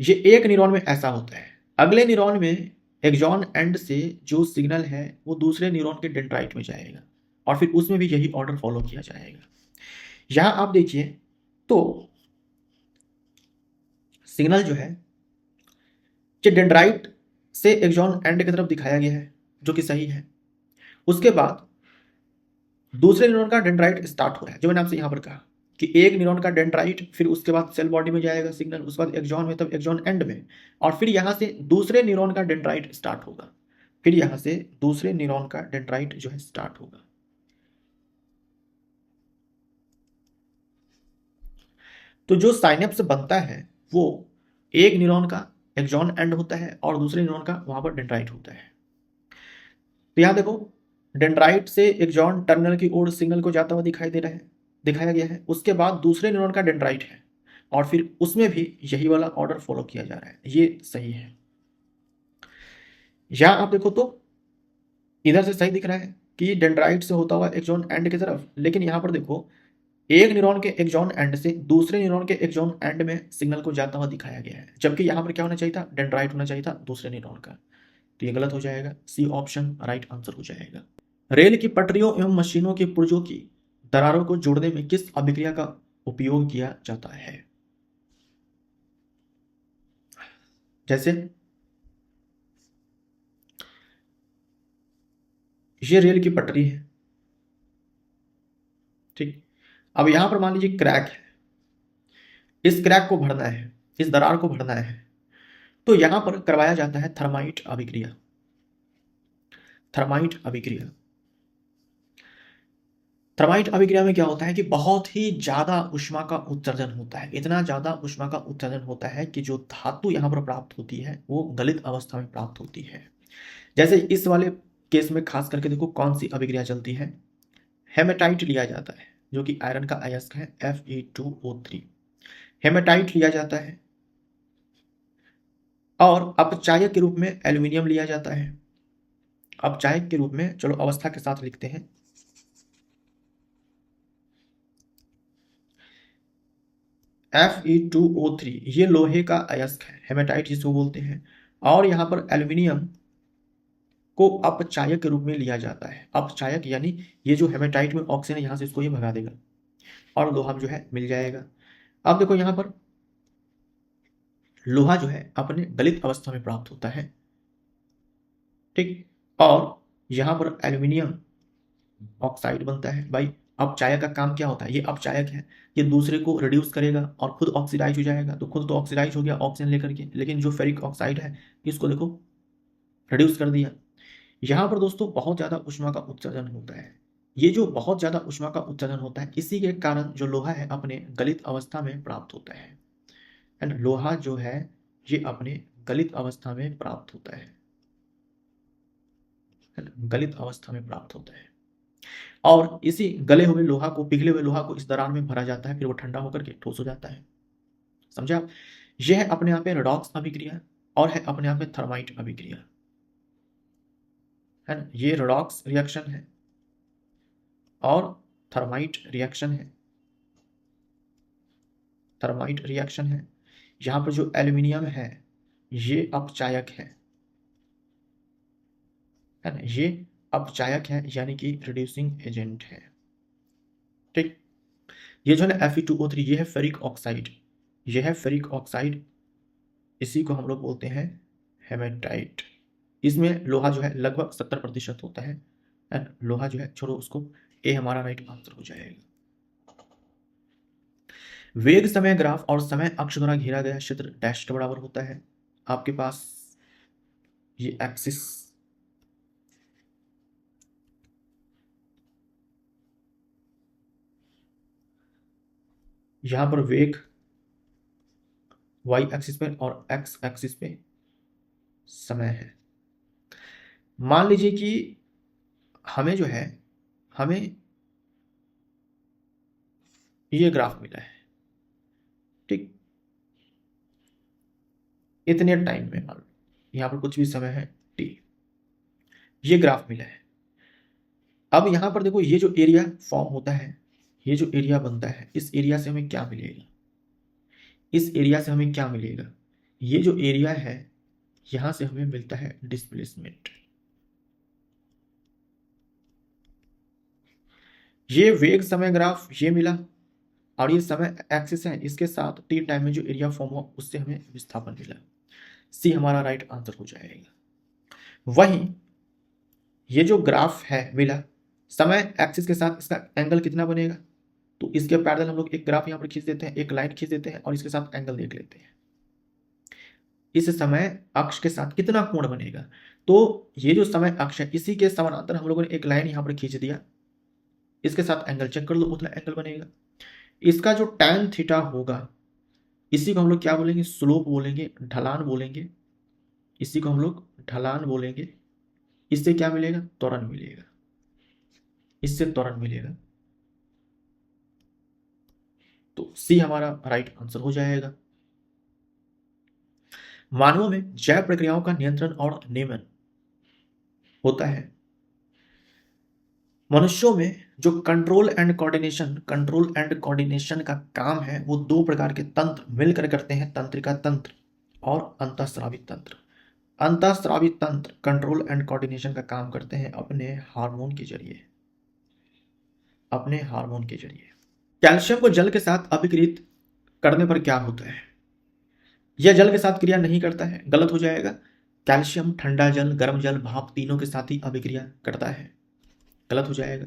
ये एक न्यूरॉन में ऐसा होता है, अगले न्यूरॉन में एक्सॉन एंड से जो सिग्नल है वो दूसरे न्यूरॉन के डेंड्राइट में जाएगा और फिर उसमें भी यही ऑर्डर फॉलो किया जाएगा। यहां आप देखिए तो सिग्नल जो है कि डेंड्राइट से एक्सॉन एंड की तरफ दिखाया गया है, जो कि सही है। उसके बाद दूसरे न्यूरॉन का डेंड्राइट स्टार्ट हो रहा है, जो मैंने आपसे यहां पर कहा कि एक न्यूरॉन का डेंड्राइट, फिर उसके बाद सेल बॉडी में जाएगा सिग्नल, उसके बाद एक्सॉन में, तब एक्सॉन एंड में, और फिर यहां से दूसरे न्यूरॉन का डेंड्राइट स्टार्ट होगा, फिर यहां से दूसरे न्यूरॉन का डेंड्राइट जो है स्टार्ट होगा। तो जो साइनेप्स बनता है वो एक न्यूरॉन का एक्सॉन एंड होता है और दूसरे न्यूरॉन का वहां पर डेंड्राइट होता है। तो यहां देखो डेंड्राइट से एक्सॉन टर्मिनल की ओर सिग्नल को जाता हुआ दिखाया गया है। उसके बाद दूसरे न्यूरॉन का डेंड्राइट है और फिर उसमें भी यही वाला ऑर्डर फॉलो किया जा रहा है। ये सही है। यहां आप देखो तो इधर से सही दिख रहा है कि डेंड्राइट से होता हुआ एक्सॉन एंड की तरफ, लेकिन यहां पर देखो एक न्यूरॉन के एक्सॉन एंड से दूसरे न्यूरॉन के एक्सॉन एंड में सिग्नल को जाता हुआ दिखाया गया है, जबकि यहां पर क्या होना चाहिए था, डेंड्राइट होना चाहिए था दूसरे न्यूरॉन का। तो ये गलत हो जाएगा, सी ऑप्शन राइट आंसर हो जाएगा। रेल की पटरियों एवं मशीनों के पुर्जों की दरारों को जोड़ने में किस अभिक्रिया का उपयोग किया जाता है? जैसे ये रेल की पटरी है, ठीक। अब यहां पर मान लीजिए क्रैक है, इस क्रैक को भरना है, इस दरार को भरना है, तो यहां पर करवाया जाता है थर्माइट अभिक्रिया। थर्माइट अभिक्रिया, थर्माइट अभिक्रिया में क्या होता है कि बहुत ही ज्यादा ऊष्मा का उत्सर्जन होता है। इतना ज्यादा ऊष्मा का उत्सर्जन होता है कि जो धातु यहां पर प्राप्त होती है वो गलित अवस्था में प्राप्त होती है। जैसे इस वाले केस में खास करके देखो कौन सी अभिक्रिया चलती है, हेमेटाइट लिया जाता है जो कि आयरन का अयस्क है Fe2O3। हेमेटाइट लिया जाता है और अपचायक के रूप में एल्यूमिनियम लिया जाता है। अपचायक के रूप में चलो अवस्था के साथ लिखते हैं, Fe2O3 ये लोहे का अयस्क है, हेमेटाइट जिसको बोलते हैं। और यहां पर एल्यूमिनियम को अपचायक के रूप में लिया जाता है। अपचायक यानी ये जो हेमेटाइट में ऑक्सीजन है यहां से इसको ये भगा देगा और लोहा जो है मिल जाएगा। अब देखो यहां पर लोहा जो है अपने गलित अवस्था में प्राप्त होता है, ठीक। और यहां पर एल्यूमिनियम ऑक्साइड बनता है। भाई अपचायक का काम क्या होता है, ये अपचायक है, ये दूसरे को रिड्यूस करेगा और खुद ऑक्सीडाइज हो जाएगा। तो खुद तो ऑक्सीडाइज हो गया ऑक्सीजन लेकर के, लेकिन जो फेरिक ऑक्साइड है इसको देखो रिड्यूस कर दिया। यहां पर दोस्तों बहुत ज्यादा ऊष्मा का उत्सर्जन होता है। ये जो बहुत ज्यादा ऊष्मा का उत्सर्जन होता है इसी के कारण जो लोहा है अपने गलित अवस्था में प्राप्त होता है एंड लोहा जो है ये अपने गलित अवस्था में प्राप्त होता है, गलित अवस्था में प्राप्त होता है। और इसी गले हुए लोहा को, पिघले हुए लोहा को इस दरार में भरा जाता है, फिर वो ठंडा होकर के ठोस हो जाता है। समझे आप? यह है अपने आप में रेडॉक्स अभिक्रिया और है अपने आप में थर्माइट अभिक्रिया, है ना। ये रेडॉक्स रिएक्शन है और थर्माइट रिएक्शन है। थर्माइट रिएक्शन है। यहां पर जो एल्यूमिनियम है ये अपचायक है ना, ये अपचायक है यानी कि रिड्यूसिंग एजेंट है, ठीक। ये जो है ना Fe2O3 ये है फेरिक ऑक्साइड, ये है फेरिक ऑक्साइड, इसी को हम लोग बोलते हैं हेमेटाइट। इसमें लोहा जो है लगभग 70% होता है एंड लोहा जो है छोड़ो उसको, ए हमारा राइट आंसर हो जाएगा। वेग समय ग्राफ और समय अक्ष द्वारा घेरा गया क्षेत्र डैश के बराबर होता है। आपके पास ये एक्सिस, यहां पर वेग वाई एक्सिस पे और एक्स एक्सिस पे समय है। मान लीजिए कि हमें जो है, हमें ये ग्राफ मिला है, ठीक। इतने टाइम में मान लो यहां पर कुछ भी समय है टी, ये ग्राफ मिला है। अब यहां पर देखो ये जो एरिया फॉर्म होता है, ये जो एरिया बनता है, इस एरिया से हमें क्या मिलेगा, इस एरिया से हमें क्या मिलेगा, ये जो एरिया है यहां से हमें मिलता है डिस्प्लेसमेंट। ये वेग समय ग्राफ ये मिला और ये समय एक्सिस है, इसके साथ टी टाइम में जो एरिया फॉर्म हुआ उससे हमें विस्थापन मिला। सी हमारा राइट आंसर हो जाएगा। वहीं ये जो ग्राफ है मिला समय एक्सिस के साथ, इसका एंगल कितना बनेगा, तो इसके पैरेलल हम लोग एक ग्राफ यहां पर खींच देते हैं, एक लाइन खींच देते हैं और इसके साथ एंगल देख लेते हैं, इस समय अक्ष के साथ कितना कोण बनेगा। तो ये जो समय अक्ष है इसी के समानांतर हम लोगों ने एक लाइन यहां पर खींच दिया, इसके साथ एंगल चेक कर लो उतना एंगल बनेगा। इसका जो tan थीटा होगा इसी को हम लोग क्या बोलेंगे, स्लोप बोलेंगे, ढलान बोलेंगे, इसी को हम लोग ढलान बोलेंगे। इससे क्या मिलेगा, त्वरण मिलेगा। इससे त्वरण मिलेगा। तो सी हमारा राइट आंसर हो जाएगा। मानवों में जैव प्रक्रियाओं का नियंत्रण और नियमन होता है। मनुष्यों में जो कंट्रोल एंड कोऑर्डिनेशन का काम है वो दो प्रकार के तंत्र मिलकर करते हैं, तंत्रिका तंत्र और अंतःस्रावी तंत्र। अंतःस्रावी तंत्र कंट्रोल एंड कोऑर्डिनेशन का काम करते हैं अपने हार्मोन के जरिए, कैल्शियम को जल के साथ अभिक्रित करने पर क्या होता है? यह जल के साथ क्रिया नहीं करता है, गलत हो जाएगा। कैल्शियम ठंडा जल, गर्म जल, भाप तीनों के साथ ही अभिक्रिया करता है, गलत हो जाएगा।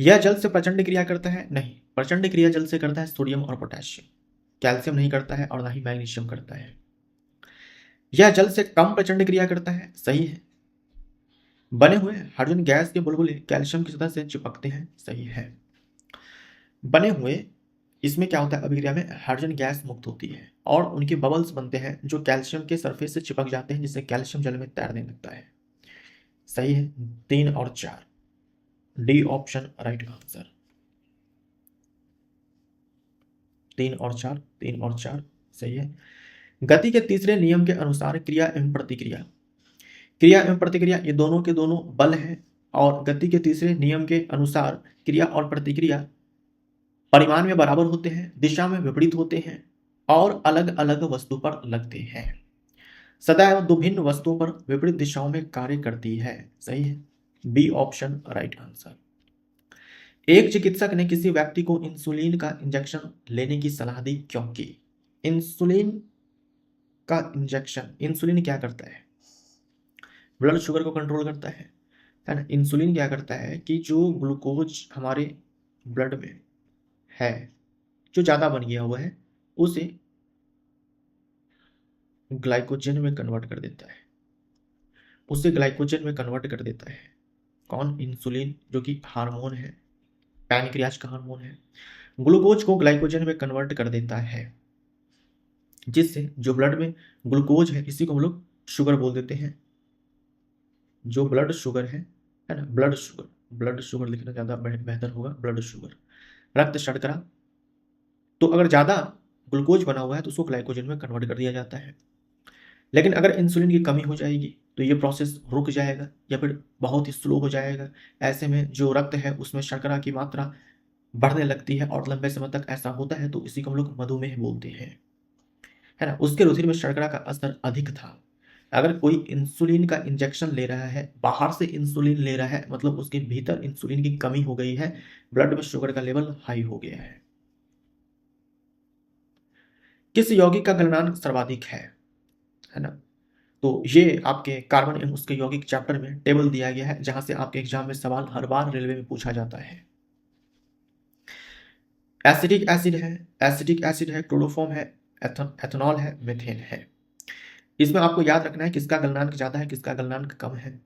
यह जल से प्रचंड क्रिया करता है, नहीं, प्रचंड क्रिया जल से करता है सोडियम और पोटेशियम, कैल्शियम नहीं करता है और ना ही मैग्नीशियम करता है। यह जल से कम प्रचंड क्रिया करता है, सही है। बने हुए हाइड्रोजन गैस के बुलबुले कैल्शियम की सतह से चिपकते हैं, सही है। बने हुए इसमें क्या होता है, अभिक्रिया में हाइड्रोजन गैस मुक्त होती है और उनके बबल्स बनते हैं जो कैल्शियम के सरफेस से चिपक जाते हैं, जिससे कैल्शियम जल में तैरने लगता है, सही है। 3 और 4, डी ऑप्शन राइट आंसर। 3 और 4 सही है। गति के तीसरे नियम के अनुसार क्रिया एवं प्रतिक्रिया, क्रिया एवं प्रतिक्रिया ये दोनों के दोनों बल हैं और गति के तीसरे नियम के अनुसार क्रिया और प्रतिक्रिया परिमाण में बराबर होते हैं, दिशा में विपरीत होते हैं और अलग अलग वस्तु पर लगते हैं। सदैव दो भिन्न वस्तुओं पर विपरीत दिशाओं में कार्य करती है, सही है। B option right answer. एक चिकित्सक ने किसी व्यक्ति को इंसुलिन का इंजेक्शन लेने की सलाह दी, क्योंकि इंसुलिन का इंजेक्शन, इंसुलिन क्या करता है, ब्लड शुगर को कंट्रोल करता है ना। इंसुलिन क्या करता है कि जो ग्लूकोज हमारे ब्लड में है, जो ज्यादा बन गया हुआ है, उसे ग्लाइकोजन में कन्वर्ट कर देता है, उसे ग्लाइकोजन में कन्वर्ट कर देता है। कौन? इंसुलिन, जो कि हार्मोन है, पैनक्रियाज का हार्मोन है, ग्लूकोज को ग्लाइकोजन में कन्वर्ट कर देता है, जिससे जो ब्लड में ग्लूकोज है, इसी को हम लोग शुगर बोल देते हैं। जो ब्लड शुगर है ना, ब्लड शुगर लिखना ज्यादा बेहतर होगा, ब्लड शुगर, रक्त शर्करा। तो अगर ज्यादा ग्लूकोज बना हुआ है तो उसको ग्लाइकोजन में कन्वर्ट कर दिया जाता है। लेकिन अगर इंसुलिन की कमी हो जाएगी तो ये प्रोसेस रुक जाएगा या फिर बहुत ही स्लो हो जाएगा। ऐसे में जो रक्त है उसमें शर्करा की मात्रा बढ़ने लगती है और लंबे समय तक ऐसा होता है, तो इसी को हम लोग मधुमेह बोलते हैं, है ना। उसके रुधिर में शर्करा का असर अधिक था। अगर कोई इंसुलिन का इंजेक्शन ले रहा है, बाहर से इंसुलिन ले रहा है, मतलब उसके भीतर इंसुलिन की कमी हो गई है, ब्लड में शुगर का लेवल हाई हो गया है। किस यौगिक का गलनांक सर्वाधिक है ना। तो ये आपके कार्बन एवं उसके यौगिक चैप्टर में टेबल दिया गया है, जहां से आपके एग्जाम में सवाल हर बार रेलवे में पूछा जाता है। एसिटिक एसिड है, क्लोरोफॉर्म है, एथेनॉल है, मेथेन है। इसमें आपको याद रखना है किसका गलनांक ज्यादा है, किसका गलनांक कम है।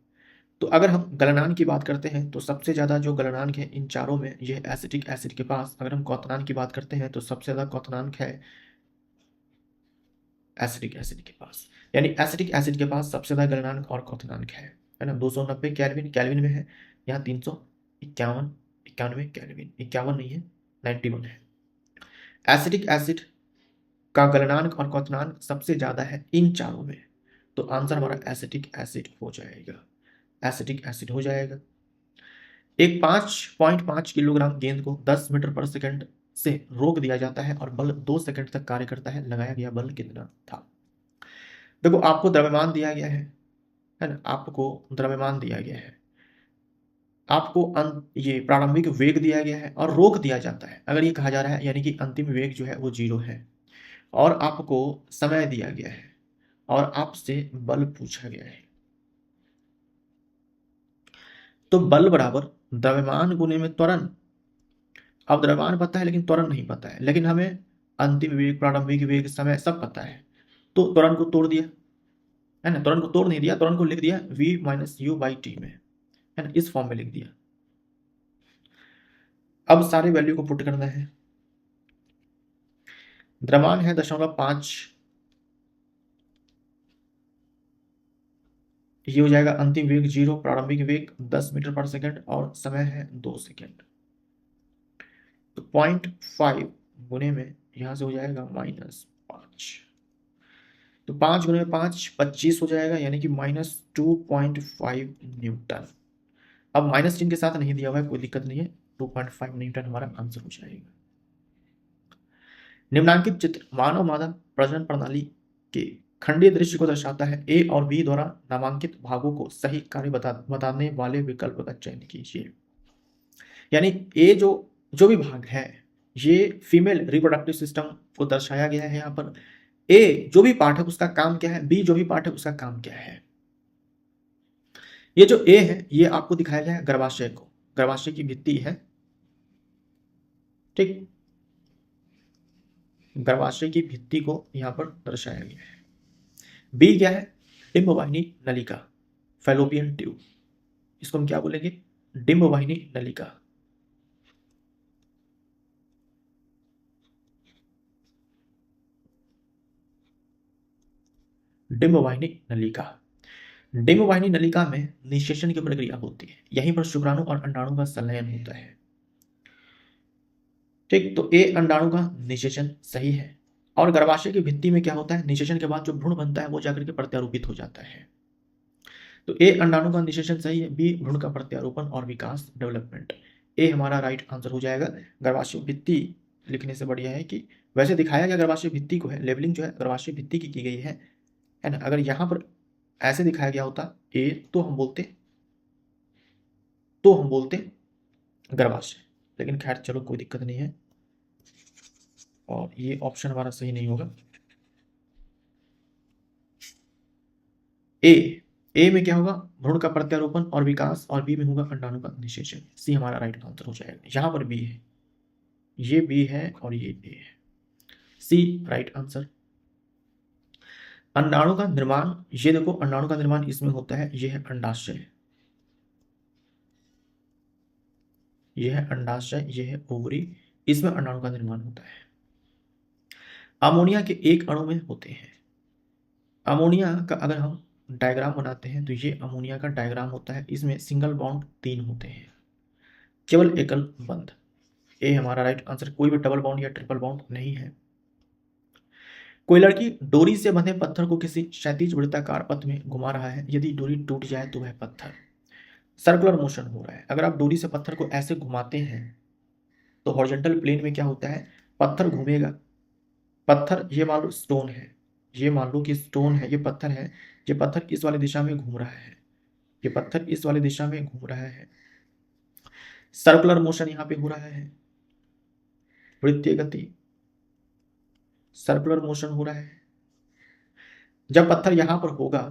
तो अगर हम गलनांक की बात करते हैं तो सबसे ज्यादा जो गलनांक है इन चारों में, ये एसिटिक एसिड के पास। अगर हम क्वथनांक की बात करते हैं तो सबसे ज्यादा क्वथनांक है एसिटिक एसिड के पास, यानी एसिटिक एसिड के पास सबसे ज्यादा गलनांक और क्वथनांक है ना। 290 केल्विन में है, यहाँ 351 91 केल्विन, 51 नहीं है, 91 है। एसिटिक एसिड का गलनांक और क्वथनांक सबसे ज्यादा है इन चारों में, तो आंसर हमारा एसिटिक एसिड हो जाएगा, एसिटिक एसिड हो जाएगा। एक 5.5 किलोग्राम गेंद को 10 मीटर पर सेकंड से रोक दिया जाता है और बल 2 सेकंड तक कार्य करता है, लगाया गया बल कितना था। देखो आपको द्रव्यमान दिया गया है ना, आपको द्रव्यमान दिया गया है, आपको ये प्रारंभिक वेग दिया गया है और रोक दिया जाता है। अगर ये कहा जा रहा है यानी कि अंतिम वेग जो है वो 0 है, और आपको समय दिया गया है और आपसे बल पूछा गया है। तो बल बराबर द्रव्यमान गुने में त्वरण। अब द्रव्यमान पता है लेकिन त्वरण नहीं पता है, लेकिन हमें अंतिम वेग, प्रारंभिक वेग, समय सब पता है। तो त्वरण को तोड़ दिया, है ना, त्वरण को तोड़ नहीं दिया, त्वरण को लिख दिया v minus you by T में, है ना, इस फॉर्म में लिख दिया। अब सारे वैल्यू को पुट करना है। द्रव्यमान है 0.5 ये हो जाएगा अंतिम वेग 0, प्रारंभिक वेग 10 मीटर पर सेकंड और समय है 2 सेकंड। तो 0.5 गुने में यहां से हो जाएगा -5, तो 5 गुने में 5 25 हो जाएगा, यानी कि -2.5 न्यूटन। अब माइनस चिन्ह के साथ नहीं दिया हुआ है, कोई दिक्कत नहीं है, 2.5 न्यूटन हमारा आंसर हो जाएगा। निम्नांकित चित्र मानव मादा प्रजनन प्रणाली के खंडीय दृश्य को दर्शाता है। ए और बी द्वारा नामांकित भागों को सही कार्य बताने वाले विकल्प का चयन कीजिए। यानी ए जो भी भाग है ये फीमेल रिप्रोडक्टिव सिस्टम को दर्शाया गया है यहाँ पर। ए जो भी पार्ट है उसका काम क्या है, बी जो भी पार्ट है उसका काम क्या है। ये जो ए है ये आपको दिखाया गया है गर्भाशय को, गर्भाशय की भित्ति है, ठीक, गर्भाशय की भित्ति को यहां पर दर्शाया गया है। बी क्या है, डिंबवाहिनी नलिका, फैलोपियन ट्यूब, इसको हम क्या बोलेंगे, डिंबवाहिनी नलिका। डिंबवाहिनी नलिका, डिंबवाहिनी नलिका में निषेचन की प्रक्रिया होती है, यहीं पर शुक्राणु और अंडाणु का संलयन होता है, ठीक। तो ए अंडाणु का निषेचन सही है। और गर्भाशय की भित्ति में क्या होता है, निषेचन के बाद जो भ्रूण बनता है वो जाकर के प्रत्यारोपित हो जाता है। तो ए अंडाणु का निषेचन सही है, बी भ्रूण का प्रत्यारोपण और विकास डेवलपमेंट। ए हमारा राइट आंसर हो जाएगा। गर्भाशय भित्ति लिखने से बढ़िया है कि वैसे दिखाया गया गर्भाशय भित्ति को है, लेबलिंग जो है गर्भाशय भित्ति की गई है ना। अगर यहां पर ऐसे दिखाया गया होता ए तो हम बोलते गर्भाशय, लेकिन खैर चलो कोई दिक्कत नहीं है, और ये ऑप्शन हमारा सही नहीं होगा। ए में क्या होगा, भ्रूण का प्रत्यारोपण और विकास, और बी में होगा अंडाणु का निषेचन। सी हमारा राइट आंसर हो जाएगा। यहां पर बी है, ये बी है और ये ए है, सी राइट आंसर। अंडाणु का निर्माण, ये देखो अंडाणु का निर्माण इसमें होता है, ये है अंडाशय, ये है अंडाशय, ये है ओवरी, इसमें अंडाणु का निर्माण होता है। अमोनिया के एक अणु में होते हैं। अमोनिया का अगर हम डायग्राम बनाते हैं तो ये अमोनिया का डायग्राम होता है, इसमें सिंगल बॉन्ड 3 होते हैं, केवल एकल बंध। ए हमारा राइट आंसर, कोई भी डबल बॉन्ड या ट्रिपल बॉन्ड नहीं है। कोई लड़की डोरी से बंधे पत्थर को किसी क्षैतिज वृत्ताकार पथ में घुमा रहा है, यदि डोरी टूट जाए तो वह पत्थर, सर्कुलर मोशन हो रहा है। अगर आप डोरी से पत्थर को ऐसे घुमाते हैं तो हॉरिजॉन्टल प्लेन में क्या होता है, पत्थर घूमेगा। पत्थर ये मान लो स्टोन है, ये मान लो कि स्टोन है, ये पत्थर है, ये पत्थर इस वाली दिशा में घूम रहा है, ये पत्थर इस वाली दिशा में घूम रहा है, सर्कुलर मोशन यहां पे हो रहा है, वृत्तीय गति, सर्कुलर मोशन हो रहा है। जब पत्थर यहां पर होगा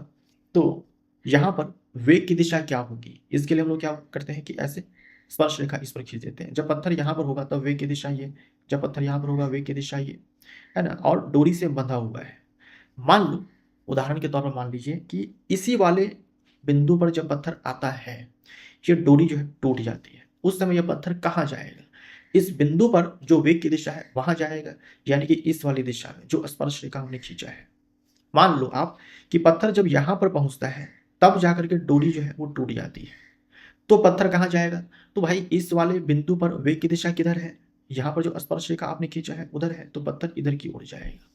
तो यहां पर वेग की दिशा क्या होगी, इसके लिए हम लोग क्या करते हैं कि ऐसे स्पर्श रेखा इस पर खींच देते हैं। जब पत्थर यहां पर होगा तब वेग की दिशा ये, जब पत्थर यहां पर होगा वेग की दिशा ये, है ना। और डोरी से बंधा हुआ है। मान लो उदाहरण के तौर पर मान लीजिए कि इसी वाले बिंदु पर जब पत्थर आता है, ये डोरी जो है टूट जाती है, उस समय यह पत्थर कहाँ जाएगा, इस बिंदु पर जो वेग की दिशा है वहां जाएगा, यानी कि इस वाली दिशा में जो स्पर्श रेखा हमने खींचा है। मान लो आप कि पत्थर जब यहां पर पहुंचता है तब जाकर के डोरी जो है वो टूट जाती है, तो पत्थर कहाँ जाएगा, तो भाई इस वाले बिंदु पर वेग की दिशा किधर है, यहां पर जो स्पर्श रेखा आपने खींचा है उधर है, तो पत्थर इधर की ओर जाएगा,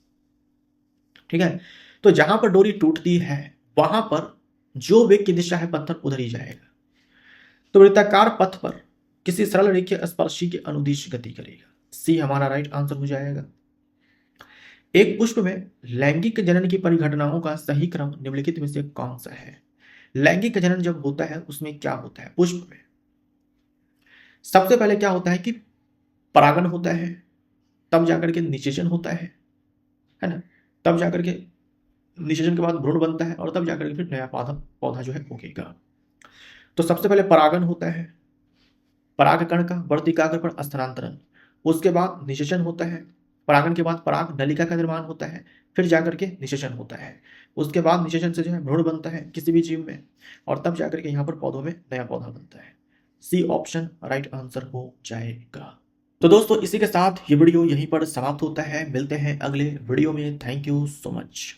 ठीक है। तो जहां पर डोरी टूटती है वहां पर जो वेग की दिशा है पत्थर उधर ही जाएगा। तो वृत्ताकार पथ पर किसी सरल रेखीय स्पर्शी के अनुदिश गति करेगा। सी हमारा राइट आंसर हो जाएगा। एक पुष्प में लैंगिक जनन की परिघटनाओं का सही क्रम निम्नलिखित में से कौन सा है। लैंगिक जनन जब होता है उसमें क्या होता है, पुष्प में सबसे पहले क्या होता है कि परागन होता है, तब जाकर के निषेचन होता है ना, तब जाकर के निषेचन के बाद भ्रूण बनता है, और तब जाकर के फिर नया पौधा जो है उगेगा। तो सबसे पहले परागन होता है, परागकण का वर्तिकाग्र पर स्थानांतरण, उसके बाद निषेचन होता है, परागन के बाद पराग नलिका का निर्माण होता है, फिर जाकर के निषेचन होता है, उसके बाद निषेचन से जो है भ्रूण बनता है किसी भी जीव में, और तब जाकर के यहाँ पर पौधों में नया पौधा बनता है। सी ऑप्शन राइट आंसर हो जाएगा। तो दोस्तों इसी के साथ ये वीडियो यहीं पर समाप्त होता है, मिलते हैं अगले वीडियो में। Thank you so much.